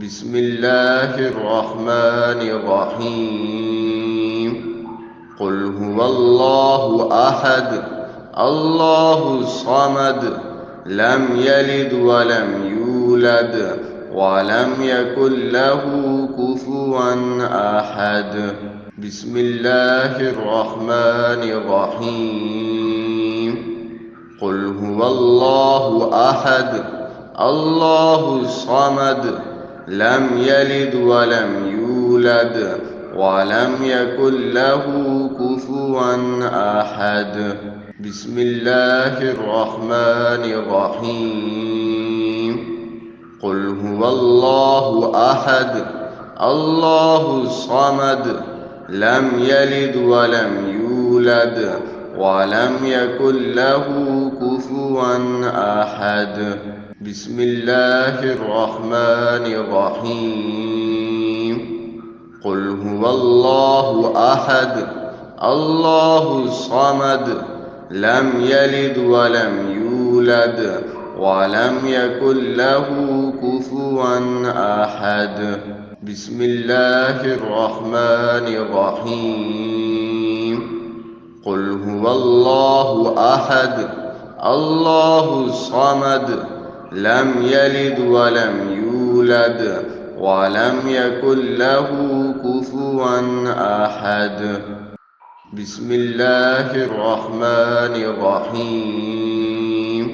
بسم الله الرحمن الرحيم. قل هو الله أحد الله الصمد لم يلد ولم يولد ولم يكن له كفوا أحد. بسم الله الرحمن الرحيم. قل هو الله أحد الله الصمد لم يلد ولم يولد ولم يكن له كفوا أحد. بسم الله الرحمن الرحيم. قل هو الله أحد الله الصمد لم يلد ولم يولد ولم يكن له كفوا أحد. بسم الله الرحمن الرحيم. قل هو الله أحد الله الصمد لم يلد ولم يولد ولم يكن له كفوا أحد. بسم الله الرحمن الرحيم. قل هو الله أحد الله الصمد لم يلد ولم يولد ولم يكن له كفوا أحد. بسم الله الرحمن الرحيم.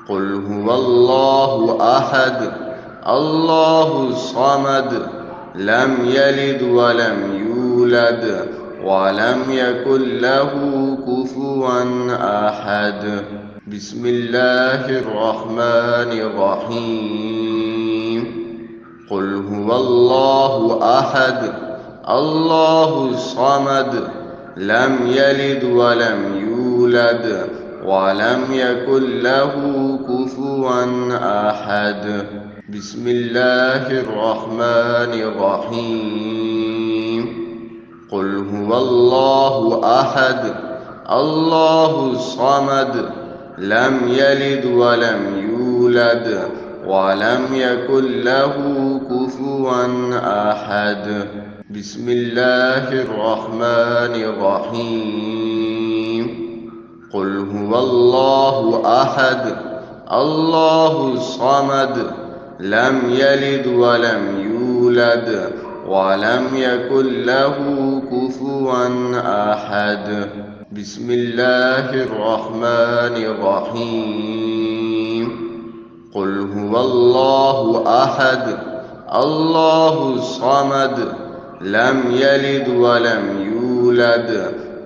قل هو الله أحد الله الصمد لم يلد ولم يولد ولم يكن له كفوا أحد. بسم الله الرحمن الرحيم. قل هو الله أحد الله الصمد لم يلد ولم يولد ولم يكن له كفوا أحد. بسم الله الرحمن الرحيم. قل هو الله أحد الله الصمد لم يلد ولم يولد ولم يكن له كفوا أحد. بسم الله الرحمن الرحيم. قل هو الله أحد الله الصمد لم يلد ولم يولد ولم يكن له كفوا أحد. بسم الله الرحمن الرحيم. قل هو الله أحد الله الصمد لم يلد ولم يولد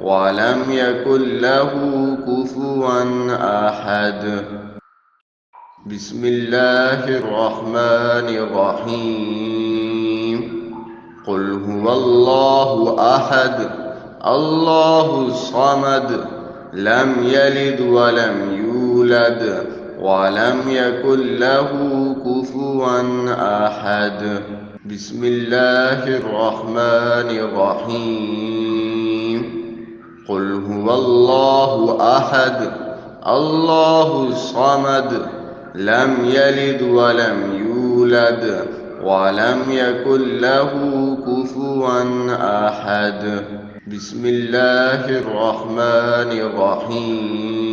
ولم يكن له كفوا أحد. بسم الله الرحمن الرحيم. قل هو الله أحد الله الصمد لم يلد ولم يولد ولم يكن له كفوا أحد. بسم الله الرحمن الرحيم. قل هو الله أحد الله الصمد لم يلد ولم يولد ولم يكن له كفوا أحد. بسم الله الرحمن الرحيم.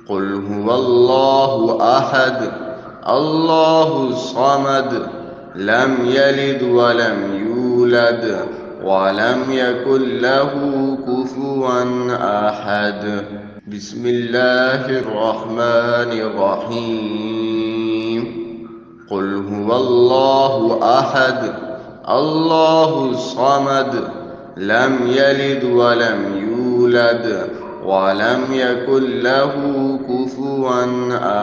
قل هو الله أحد الله الصمد لم يلد ولم يولد ولم يكن له كفوا أحد. بسم الله الرحمن الرحيم. قل هو الله أحد الله الصمد لم يلد ولم يولد ولم يكن له كفوا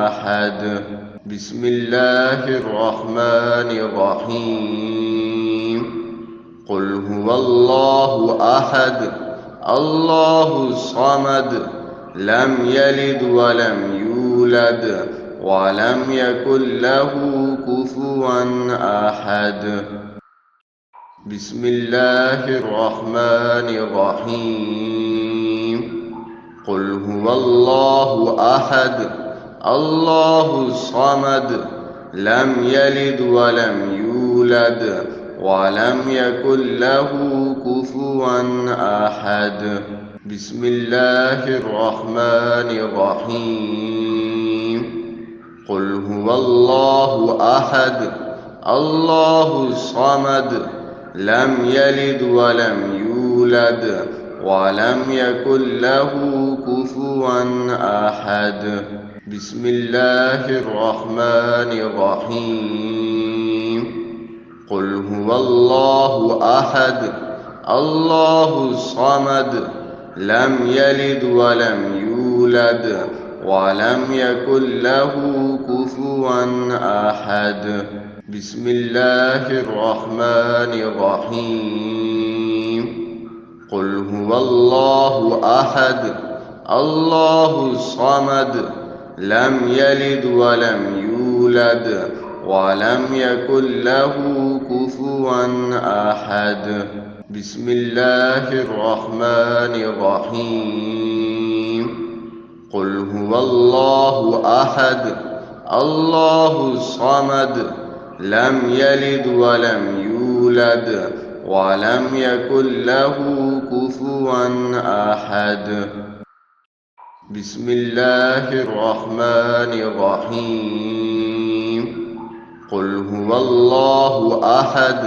أحد. بسم الله الرحمن الرحيم. قل هو الله أحد الله الصمد لم يلد ولم يولد ولم يكن له كفوا أحد. بسم الله الرحمن الرحيم. قل هو الله أحد الله الصمد لم يلد ولم يولد ولم يكن له كفوا أحد. بسم الله الرحمن الرحيم. قل هو الله أحد الله الصمد لم يلد ولم يولد ولم يكن له كفوا أحد. بسم الله الرحمن الرحيم. قل هو الله أحد الله الصمد لم يلد ولم يولد ولم يكن له كفوا أحد. بسم الله الرحمن الرحيم. قل هو الله أحد الله الصمد لم يلد ولم يولد ولم يكن له كفوا أحد. بسم الله الرحمن الرحيم. قل هو الله أحد الله الصمد لم يلد ولم يولد ولم يكن له كفوا أحد. بسم الله الرحمن الرحيم. قل هو الله أحد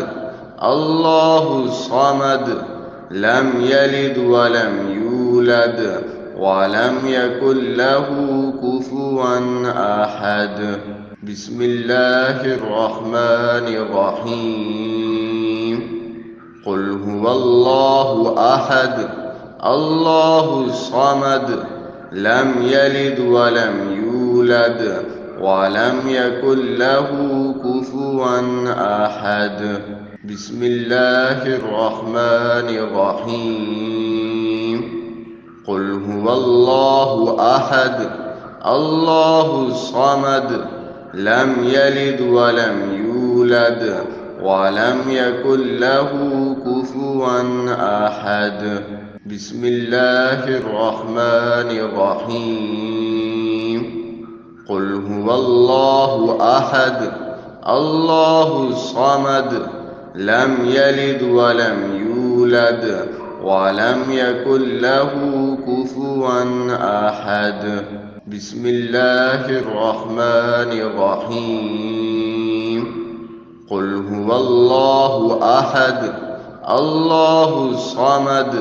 الله الصمد لم يلد ولم يولد ولم يكن له كفوا أحد. بسم الله الرحمن الرحيم. قل هو الله أحد الله الصمد لم يلد ولم يولد ولم يكن له كفوا أحد. بسم الله الرحمن الرحيم. قل هو الله أحد الله الصمد لم يلد ولم يولد ولم يكن له كفوا أحد. بسم الله الرحمن الرحيم. قل هو الله أحد الله الصمد لم يلد ولم يولد ولم يكن له كفوا أحد. بسم الله الرحمن الرحيم. قل هو الله أحد الله الصمد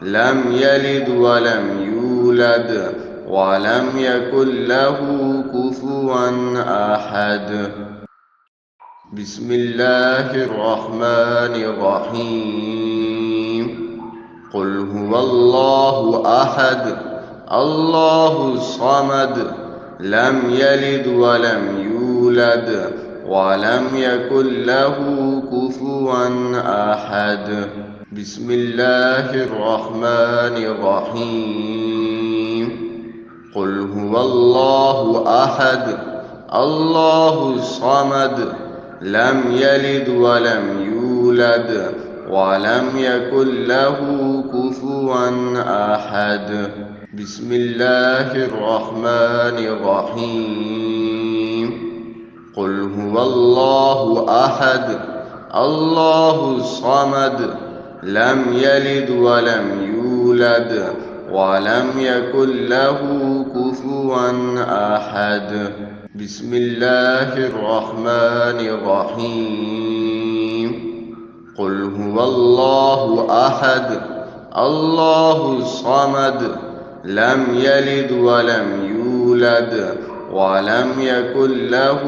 لم يلد ولم يولد ولم يكن له كفوا أحد. بسم الله الرحمن الرحيم. قل هو الله أحد الله الصمد لم يلد ولم يولد ولم يكن له كفوا أحد. بسم الله الرحمن الرحيم. قل هو الله أحد الله الصمد لم يلد ولم يولد ولم يكن له كفوا أحد. بسم الله الرحمن الرحيم. قل هو الله أحد الله الصمد لم يلد ولم يولد ولم يكن له كفوا أحد. بسم الله الرحمن الرحيم. قل هو الله أحد الله الصمد لم يلد ولم يولد ولم يكن له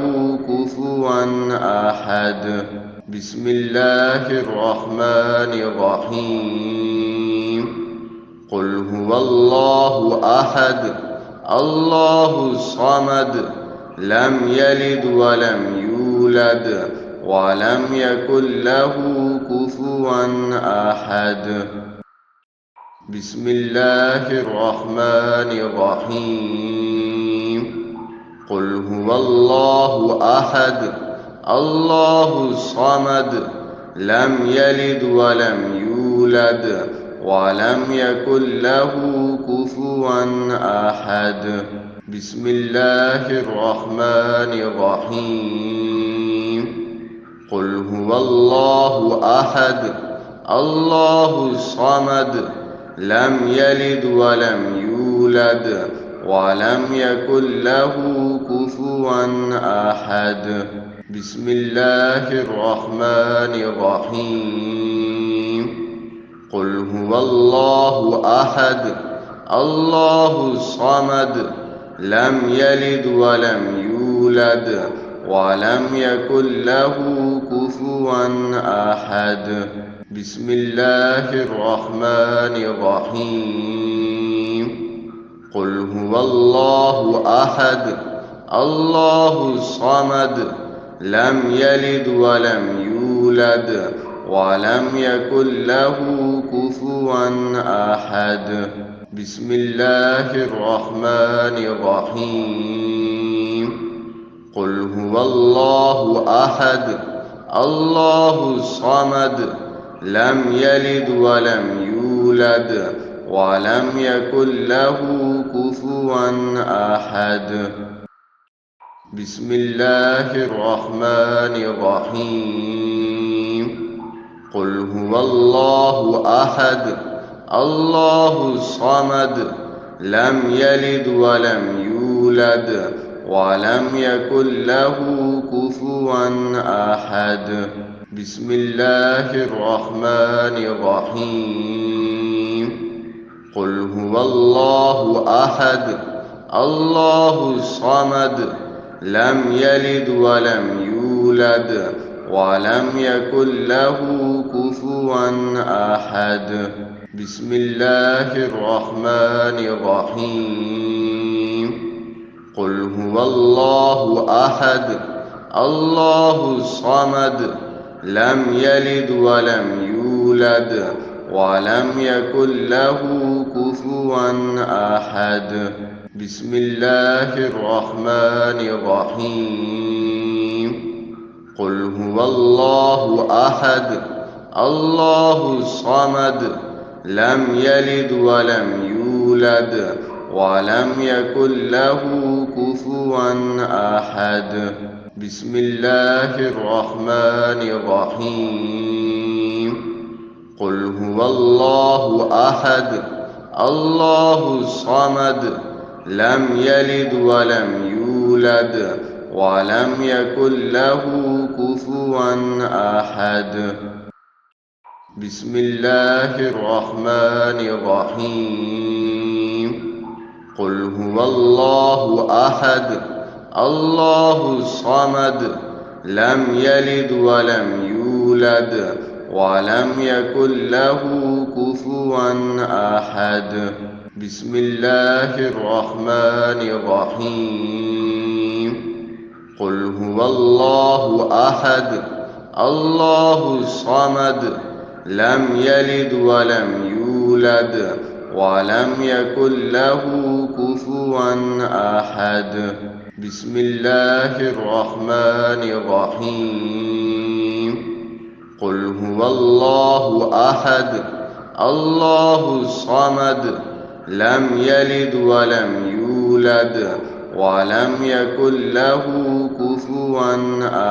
كفوا أحد. بسم الله الرحمن الرحيم. قل هو الله أحد الله الصمد لم يلد ولم يولد ولم يكن له كفوا أحد. بسم الله الرحمن الرحيم. قل هو الله أحد الله الصمد لم يلد ولم يولد ولم يكن له كفوا أحد. بسم الله الرحمن الرحيم قل هو الله أحد الله الصمد لم يلد ولم يولد ولم يكن له كفوا أحد بسم الله الرحمن الرحيم قل هو الله أحد الله الصمد لم يلد ولم يولد ولم يكن له كفوا أحد بسم الله الرحمن الرحيم قل هو الله أحد الله الصمد لم يلد ولم يولد ولم يكن له كفوا أحد بسم الله الرحمن الرحيم قل هو الله أحد الله الصمد لم يلد ولم يولد ولم يكن له كفوا أحد بسم الله الرحمن الرحيم قل هو الله أحد الله الصمد لم يلد ولم يولد ولم يكن له كفوا أحد بسم الله الرحمن الرحيم قل هو الله أحد الله الصمد لم يلد ولم يولد ولم يكن له كفوا أحد بسم الله الرحمن الرحيم قل هو الله أحد الله الصمد لم يلد ولم يولد ولم يكن له كفوا أحد بسم الله الرحمن الرحيم قل هو الله أحد الله الصمد لم يلد ولم يولد ولم يكن له كفوا أحد بسم الله الرحمن الرحيم قل هو الله أحد الله الصمد لم يلد ولم يولد ولم يكن له كفوا أحد بسم الله الرحمن الرحيم قل هو الله أحد الله الصمد لم يلد ولم يولد ولم يكن له كفوا أحد بسم الله الرحمن الرحيم قل هو الله أحد الله الصمد لم يلد ولم يولد ولم يكن له كفوا أحد بسم الله الرحمن الرحيم قل هو الله أحد الله الصمد لم يلد ولم يولد ولم يكن له كفوا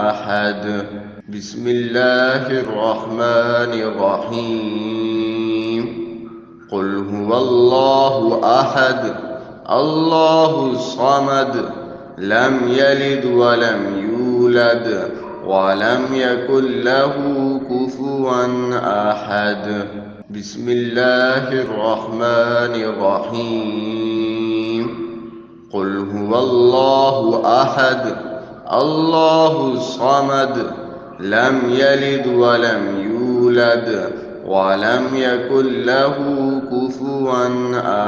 أحد بسم الله الرحمن الرحيم قل هو الله أحد الله الصمد لم يلد ولم يولد ولم يكن له كفوا أحد بسم الله الرحمن الرحيم قل هو الله أحد الله الصمد لم يلد ولم يولد ولم يكن له كفوا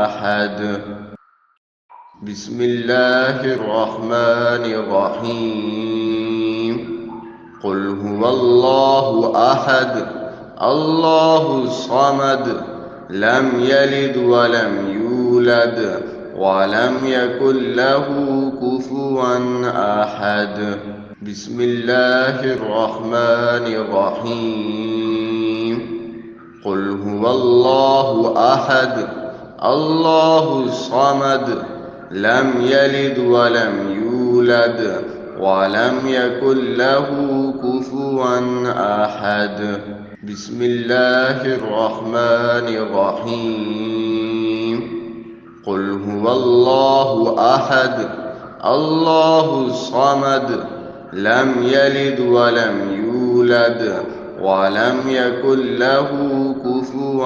أحد بسم الله الرحمن الرحيم قل هو الله أحد الله الصمد لم يلد ولم يولد ولم يكن له كفوا أحد بسم الله الرحمن الرحيم قل هو الله أحد الله الصمد لم يلد ولم يولد ولم يكن له كفوا أحد. بسم الله الرحمن الرحيم. قل هو الله أحد الله الصمد لم يلد ولم يولد ولم يكن له كفوا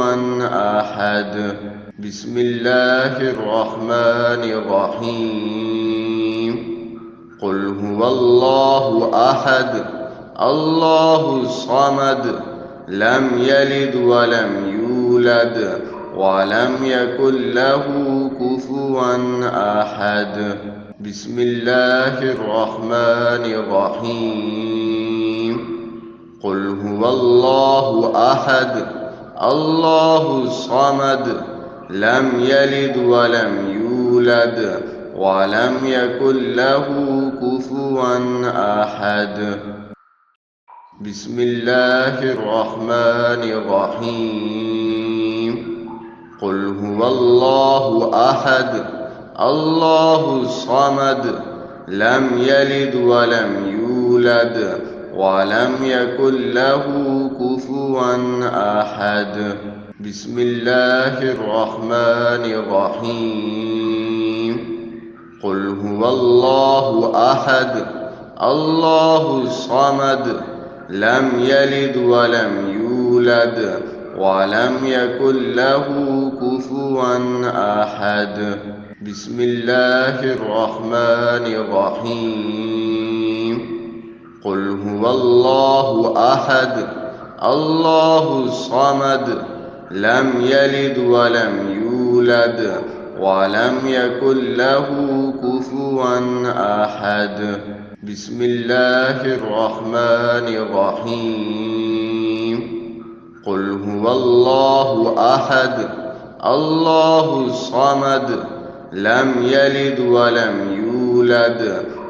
أحد. بسم الله الرحمن الرحيم. قل هو الله أحد الله الصمد لم يلد ولم يولد ولم يكن له كفوا أحد. بسم الله الرحمن الرحيم. قل هو الله أحد الله الصمد لم يلد ولم يولد ولم يكن له كفوا أحد. بسم الله الرحمن الرحيم. قل هو الله أحد الله الصمد لم يلد ولم يولد ولم يكن له كفوا أحد. بسم الله الرحمن الرحيم. قل هو الله أحد الله الصمد لم يلد ولم يولد ولم يكن له كفوا أحد. بسم الله الرحمن الرحيم. قل هو الله أحد الله الصمد لم يلد ولم يولد ولم يكن له كفوا أحد. بسم الله الرحمن الرحيم. قل هو الله أحد الله الصمد لم يلد ولم يولد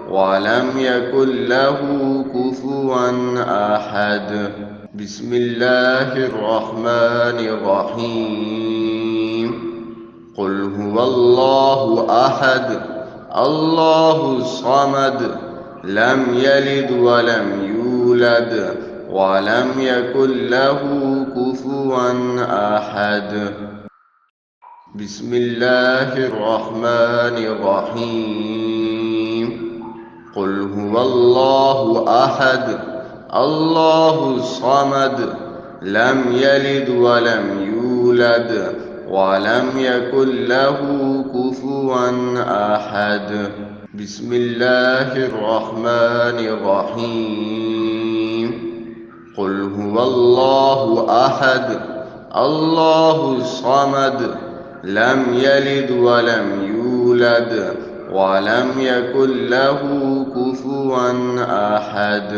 ولم يكن له كفوا أحد. بسم الله الرحمن الرحيم. قل هو الله أحد الله الصمد لم يلد ولم يولد ولم يكن له كفوا أحد. بسم الله الرحمن الرحيم. قل هو الله أحد الله الصمد لم يلد ولم يولد ولم يكن له كفوا أحد. بسم الله الرحمن الرحيم. قل هو الله أحد الله الصمد لم يلد ولم يولد ولم يكن له كفوا أحد.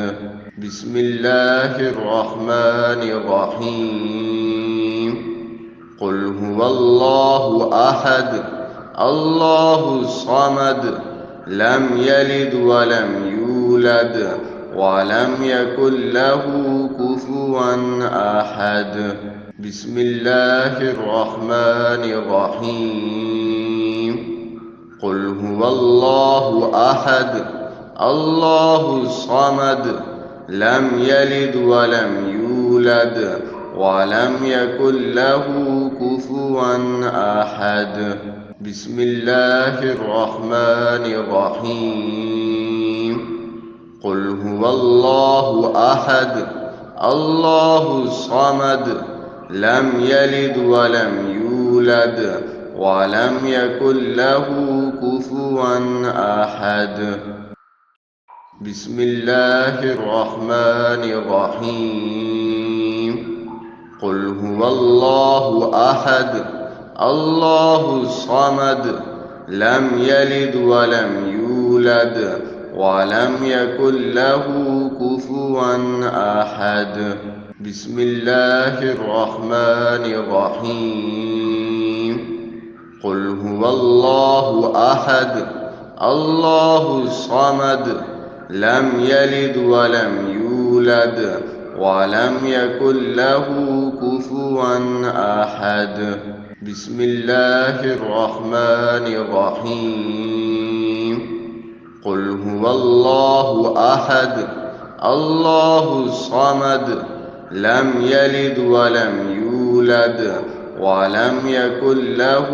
بسم الله الرحمن الرحيم. قل هو الله أحد الله الصمد لم يلد ولم يولد ولم يكن له كفوا أحد. بسم الله الرحمن الرحيم. قل هو الله أحد الله الصمد لم يلد ولم يولد ولم يكن له كفوا أحد. بسم الله الرحمن الرحيم. قل هو الله أحد الله الصمد لم يلد ولم يولد ولم يكن له كفوا أحد. بسم الله الرحمن الرحيم. قل هو الله أحد الله الصمد لم يلد ولم يولد ولم يكن له كفوا أحد. بسم الله الرحمن الرحيم. قل هو الله أحد الله الصمد لم يلد ولم يولد ولم يكن له كفوا أحد. بسم الله الرحمن الرحيم قل هو الله أحد الله الصمد لم يلد ولم يولد ولم يكن له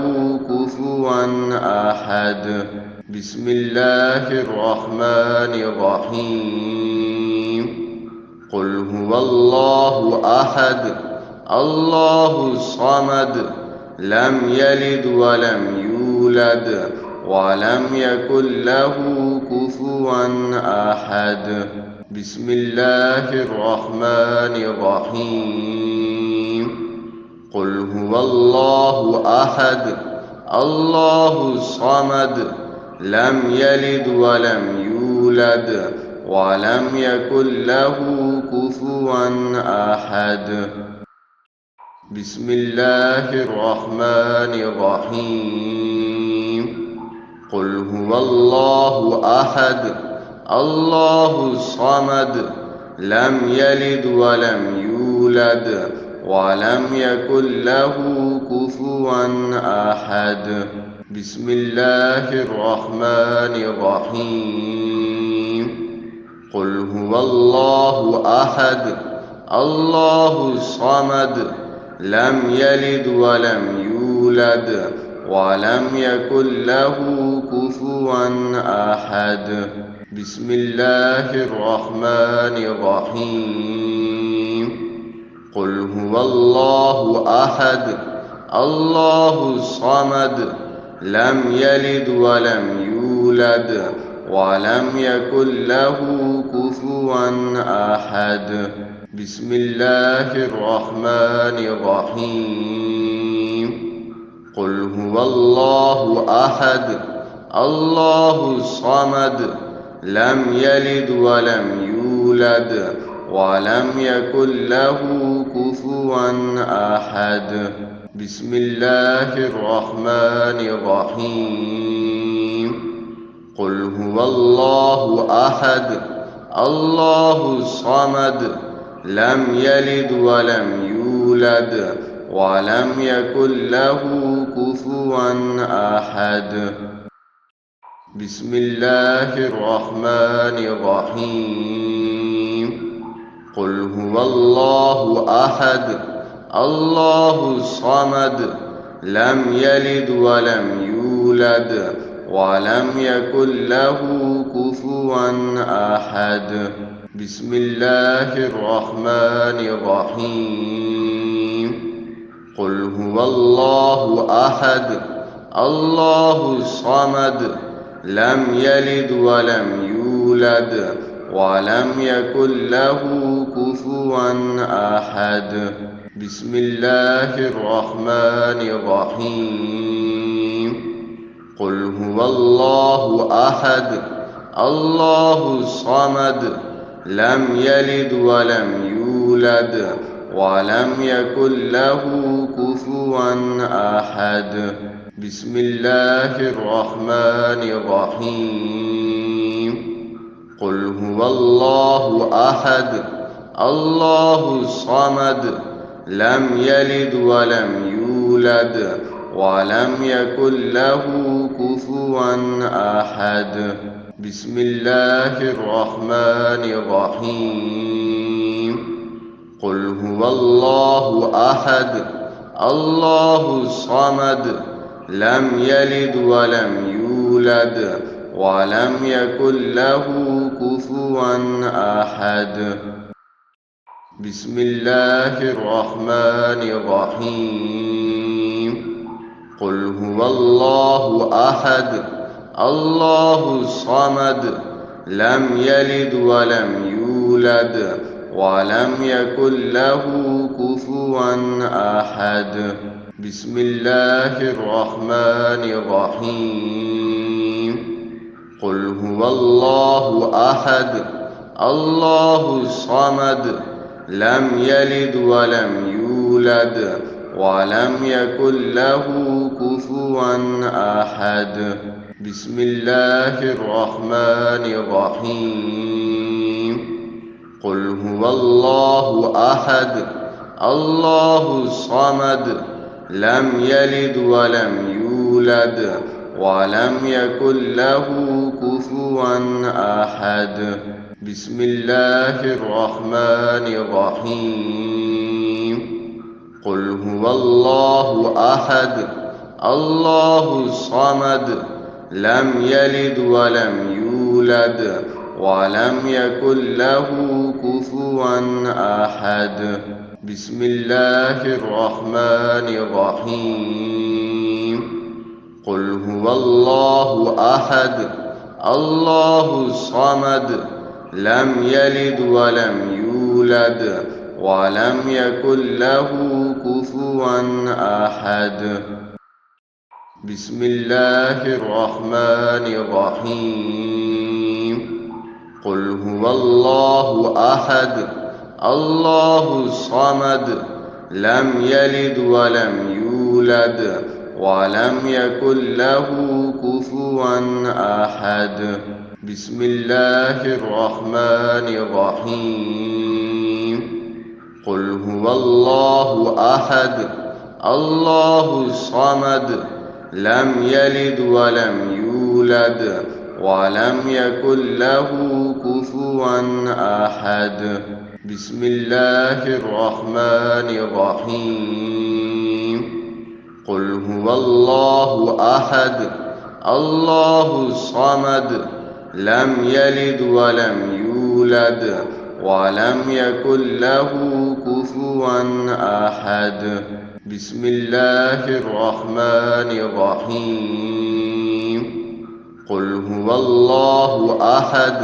كفوا أحد بسم الله الرحمن الرحيم قل هو الله أحد الله الصمد لم يلد ولم يولد ولم يكن له كفوا أحد بسم الله الرحمن الرحيم قل هو الله أحد الله الصمد لم يلد ولم يولد ولم يكن له كفوا أحد بسم الله الرحمن الرحيم قل هو الله أحد الله الصمد لم يلد ولم يولد ولم يكن له كفوا أحد بسم الله الرحمن الرحيم قل هو الله أحد الله الصمد لم يلد ولم يولد ولم يكن له كفوا أحد بسم الله الرحمن الرحيم قل هو الله أحد الله الصمد لم يلد ولم يولد ولم يكن له كفوا أحد بسم الله الرحمن الرحيم قل هو الله أحد الله الصمد لم يلد ولم يولد ولم يكن له كفوا أحد بسم الله الرحمن الرحيم قل هو الله أحد الله الصمد لم يلد ولم يولد ولم يكن له كفوا أحد بسم الله الرحمن الرحيم قل هو الله أحد الله الصمد لم يلد ولم يولد ولم يكن له كفوا أحد بسم الله الرحمن الرحيم قل هو الله أحد الله الصمد لم يلد ولم يولد ولم يكن له كفوا أحد بسم الله الرحمن الرحيم قل هو الله أحد الله الصمد لم يلد ولم يولد ولم يكن له كفوا أحد بسم الله الرحمن الرحيم قل هو الله أحد الله الصمد لم يلد ولم يولد ولم يكن له كفوا أحد بسم الله الرحمن الرحيم قل هو الله أحد الله الصمد لم يلد ولم يولد ولم يكن له كفوا أحد بسم الله الرحمن الرحيم قل هو الله أحد الله الصمد لم يلد ولم يولد ولم يكن له كفوا أحد بسم الله الرحمن الرحيم قل هو الله أحد الله الصمد لم يلد ولم يولد ولم يكن له كفوا أحد بسم الله الرحمن الرحيم قل هو الله أحد الله الصمد لم يلد ولم يولد ولم يكن له كفوا أحد. بسم الله الرحمن الرحيم. قل هو الله أحد الله الصمد لم يلد ولم يولد ولم يكن له كفوا أحد. بسم الله الرحمن الرحيم. قل هو الله أحد الله الصمد لم يلد ولم يولد ولم يكن له كفوا أحد. بسم الله الرحمن الرحيم. قل هو الله أحد الله الصمد لم يلد ولم يولد ولم يكن له كفوا أحد. بسم الله الرحمن الرحيم. قل هو الله أحد الله الصمد لم يلد ولم يولد ولم يكن له كفوا أحد. بسم الله الرحمن الرحيم. قل هو الله أحد الله الصمد لم يلد ولم يولد ولم يكن له كفوا أحد. بسم الله الرحمن الرحيم. قل هو الله أحد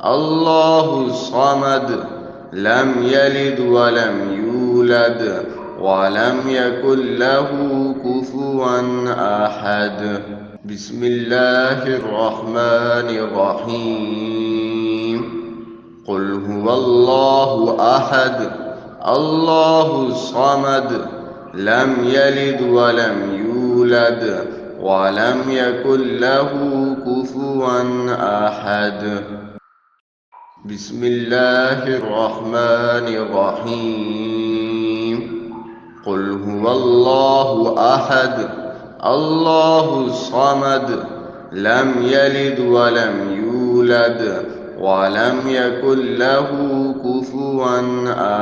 الله الصمد لم يلد ولم يولد ولم يكن له كفوا أحد. بسم الله الرحمن الرحيم. قل هو الله أحد الله الصمد لم يلد ولم يولد ولم يكن له كفوا أحد. بسم الله الرحمن الرحيم. قل هو الله أحد الله الصمد لم يلد ولم يولد ولم يكن له كفوا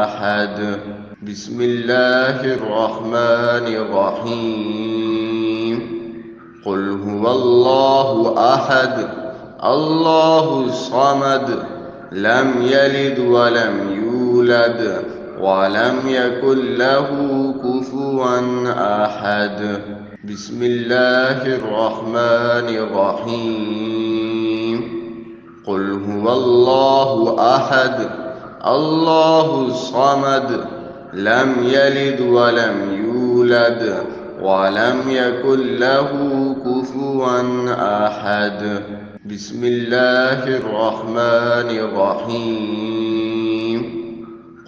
أحد. بسم الله الرحمن الرحيم. قل هو الله أحد الله الصمد لم يلد ولم يولد ولم يكن له كفوا أحد. بسم الله الرحمن الرحيم. قل هو الله أحد الله الصمد لم يلد ولم يولد ولم يكن له كفوا أحد. بسم الله الرحمن الرحيم.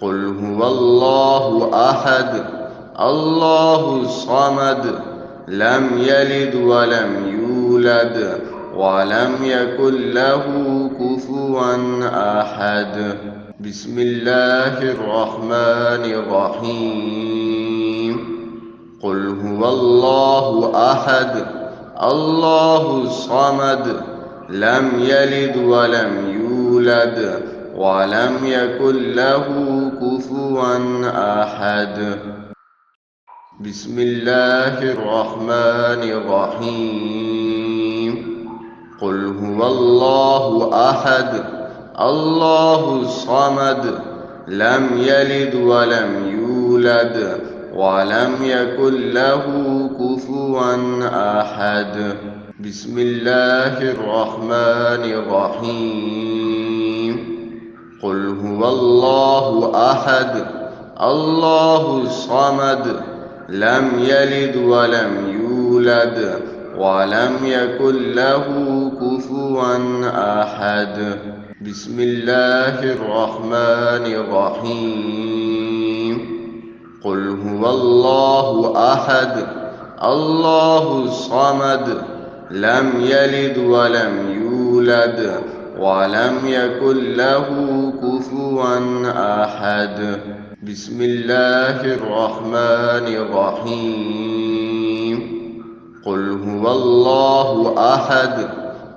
قل هو الله أحد الله الصمد لم يلد ولم يولد ولم يكن له كفوا أحد. بسم الله الرحمن الرحيم. قل هو الله أحد الله الصمد لم يلد ولم يولد ولم يكن له كفوا أحد. بسم الله الرحمن الرحيم. قل هو الله أحد الله الصمد لم يلد ولم يولد ولم يكن له كفوا أحد. بسم الله الرحمن الرحيم. قل هو الله أحد الله الصمد لم يلد ولم يولد ولم يكن له كفوا أحد. بسم الله الرحمن الرحيم. قل هو الله أحد الله الصمد لم يلد ولم يولد ولم يكن له كفوا أحد. بسم الله الرحمن الرحيم قل هو الله أحد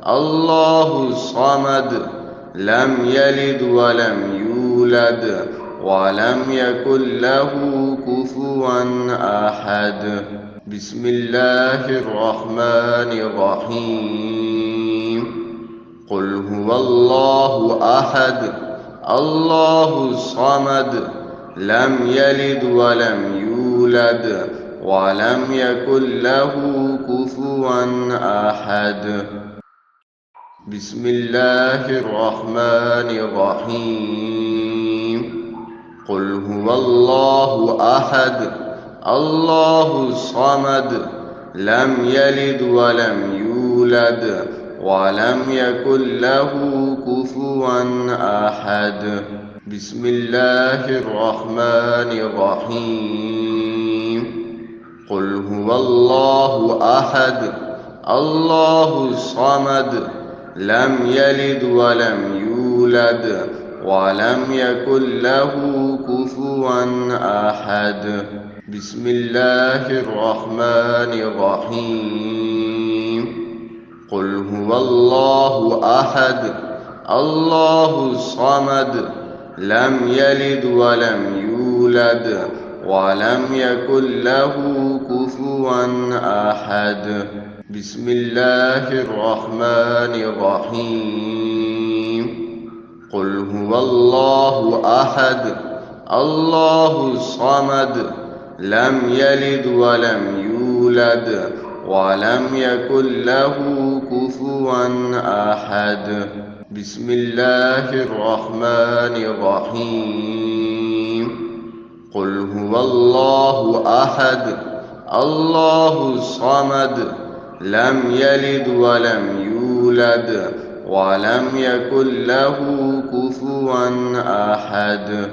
الله الصمد لم يلد ولم يولد ولم يكن له كفوا أحد بسم الله الرحمن الرحيم قل هو الله أحد الله الصمد لم يلد ولم يولد ولم يكن له كفوا أحد بسم الله الرحمن الرحيم قل هو الله أحد الله الصمد لم يلد ولم يولد ولم يكن له كفوا أحد بسم الله الرحمن الرحيم قل هو الله أحد الله الصمد لم يلد ولم يولد ولم يكن له كفوا أحد بسم الله الرحمن الرحيم قل هو الله أحد الله الصمد لم يلد ولم يولد ولم يكن له كفوا أحد بسم الله الرحمن الرحيم قل هو الله أحد الله الصمد لم يلد ولم يولد ولم يكن له كفوا أحد بسم الله الرحمن الرحيم قل هو الله أحد الله الصمد لم يلد ولم يولد ولم يكن له كفوا أحد